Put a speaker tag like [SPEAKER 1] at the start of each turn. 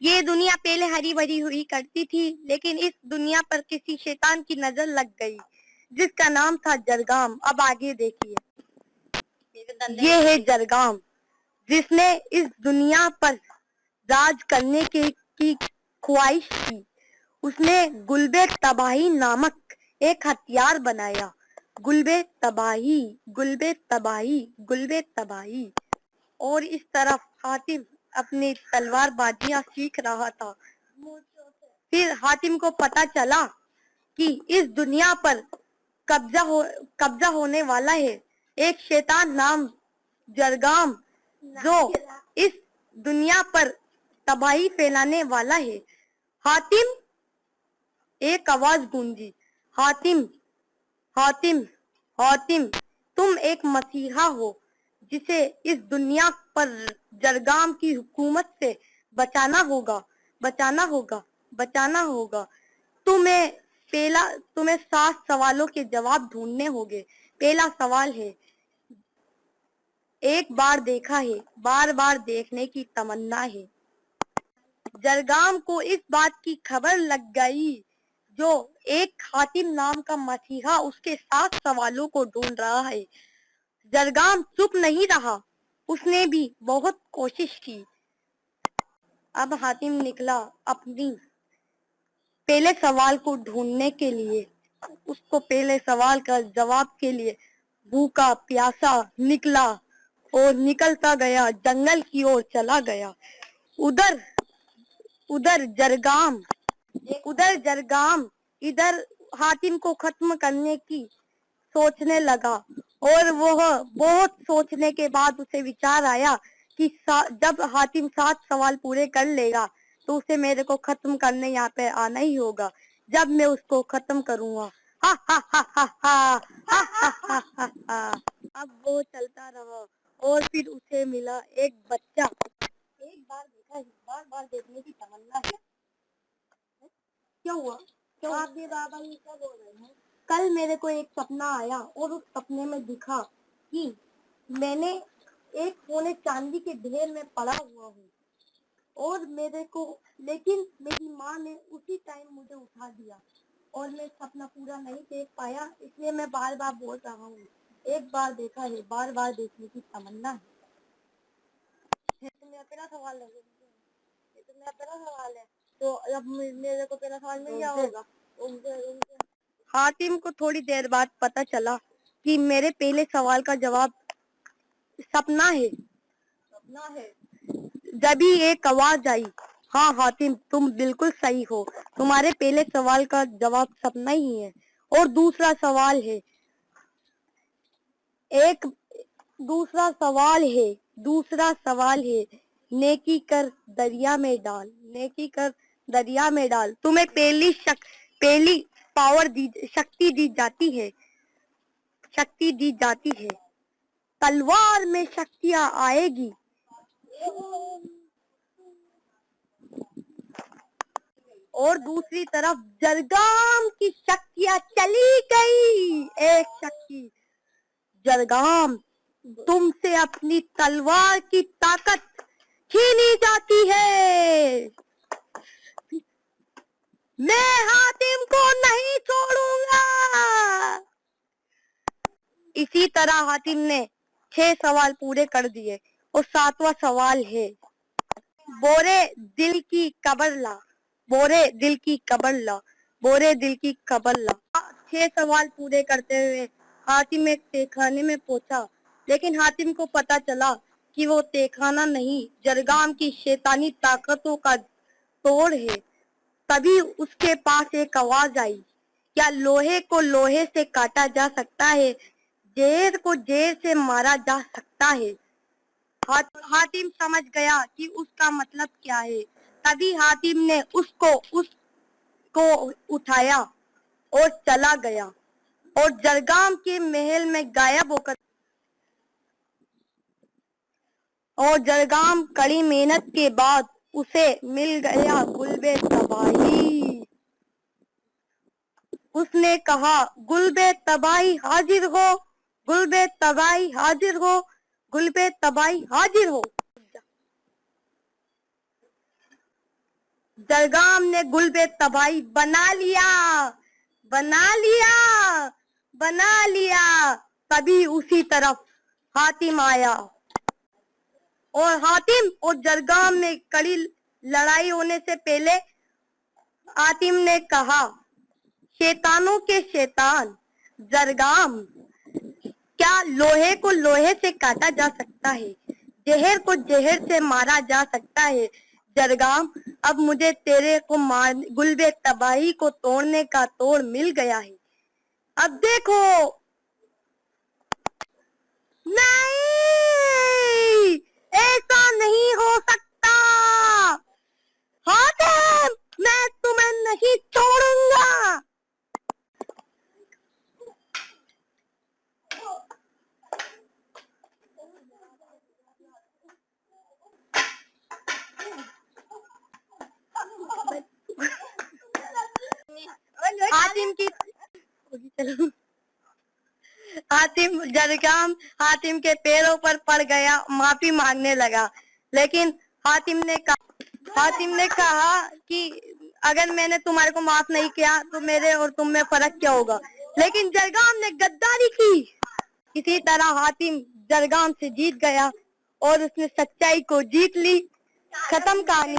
[SPEAKER 1] ये दुनिया पहले हरी भरी हुई करती थी, लेकिन इस दुनिया पर किसी शैतान की नजर लग गई, जिसका नाम था जरगाम। अब आगे देखिए, ये है जरगाम, जिसने इस दुनिया पर राज करने की ख्वाहिश थी। उसने गुलबे तबाही नामक एक हथियार बनाया। गुलबे तबाही, गुलबे तबाही, गुलबे तबाही। और इस तरफ हातिम अपनी तलवारबाजियां सीख रहा था। फिर हातिम को पता चला कि इस दुनिया पर कब्जा होने वाला है। एक शैतान नाम जरगाम, जो इस दुनिया पर तबाही फैलाने वाला है। हातिम, एक आवाज गूंजी, हातिम, हातिम, हातिम, तुम एक मसीहा हो, जिसे इस दुनिया पर जरगाम की हुकूमत से बचाना होगा, बचाना होगा, बचाना होगा। तुम्हें 7 सवालों के जवाब ढूंढने होंगे। पहला सवाल है, एक बार देखा है, बार बार देखने की तमन्ना है। जरगाम को इस बात की खबर लग गई, जो एक हातिम नाम का मसीहा उसके 7 सवालों को ढूंढ रहा है। जरगाम चुप नहीं रहा, उसने भी बहुत कोशिश की। अब हातिम निकला अपनी पहले सवाल को ढूंढने के लिए। उसको पहले सवाल का जवाब के लिए भूखा प्यासा निकला और निकलता गया, जंगल की ओर चला गया। उधर उधर जरगाम उधर जरगाम इधर हातिम को खत्म करने की सोचने लगा, और वह बहुत सोचने के बाद उसे विचार आया कि जब हातिम 7 सवाल पूरे कर लेगा तो उसे मेरे को खत्म करने यहाँ पे आना ही होगा। जब मैं उसको खत्म करूंगा, हा हा हा हा हा हा हा हा हा। अब वो चलता रहा और फिर उसे मिला एक बच्चा। एक बार देखा है, बार बार देखने की तमन्ना है। क्या हुआ? क्यों आप भी बाबा ये क्या बोल रहे हैं? कल मेरे को एक सपना आया और उस सपने में दिखा कि मैंने एक सोने चांदी के ढेर में पड़ा हुआ हूँ, और मेरे को, लेकिन मेरी माँ ने उसी टाइम मुझे उठा दिया और मैं सपना पूरा नहीं देख पाया, इसलिए मैं बार बार बोल रहा हूँ, एक बार देखा है, बार बार देखने की तमन्ना है। ये तो मेरा पहला सवाल है, ये तो मेरा पहला सवाल है, तो अब मेरे को पहला सवाल मिल गया होगा। हातिम को थोड़ी देर बाद पता चला कि मेरे पहले सवाल का जवाब सपना है। सपना है। जब ही एक आवाज आई, हाँ हातिम, तुम बिल्कुल सही हो, तुम्हारे पहले सवाल का जवाब सपना ही है। और दूसरा सवाल है, एक दूसरा सवाल है, नेकी कर दरिया में डाल, नेकी कर दरिया में डाल। तुम्हें पहली शक्ति दी जाती है। तलवार में शक्तियां आएगी। और दूसरी तरफ जरगाम की शक्तियां चली गई। एक शक्ति, जरगाम, तुमसे अपनी तलवार की ताकत छीनी जाती है। मैं हातिम को नहीं छोड़ूंगा। इसी तरह हातिम ने 6 सवाल पूरे कर दिए और 7वां सवाल है, बोरे दिल की कब्र ला, बोरे दिल की कब्र ला, बोरे दिल की कब्र ला। 6 सवाल पूरे करते हुए हातिम एक तहखाने में पहुंचा, लेकिन हातिम को पता चला कि वो तहखाना नहीं, जरगाम की शैतानी ताकतों का तोड़ है। तभी उसके पास एक आवाज आई, क्या लोहे को लोहे से काटा जा सकता है? जहर को जहर से मारा जा सकता है। हातिम समझ गया कि उसका मतलब क्या है। तभी हातिम ने उसको उठाया और चला गया और जरगाम के महल में गायब होकर, और जरगाम कड़ी मेहनत के बाद उसे मिल गया गुलबे तबाही। उसने कहा, गुलबे तबाही हाजिर हो, गुलबे तबाही हाजिर हो, गुलबे तबाही हाजिर हो। जरगाम ने गुलबे तबाही बना लिया। तभी उसी तरफ हातिम आया और हातिम और जरगाम में कड़ी लड़ाई होने से पहले हातिम ने कहा, शैतानों के शैतान जरगाम, क्या लोहे को लोहे से काटा जा सकता है, जहर को जहर से मारा जा सकता है। जरगाम, अब मुझे तेरे को मार गुलबे तबाही को तोड़ने का तोड़ मिल गया है। अब देखो, नहीं, ऐसा नहीं हो सकता। हातिम, मैं तुम्हें नहीं छोड़ूंगा। हातिम के पैरों पर पड़ गया, माफी मांगने लगा, लेकिन हातिम ने कहा कि अगर मैंने तुम्हारे को माफ नहीं किया तो मेरे और तुम में फर्क क्या होगा। लेकिन जरगाम ने गद्दारी की। इसी तरह हातिम जरगाम से जीत गया और उसने सच्चाई को जीत ली। खत्म कहानी।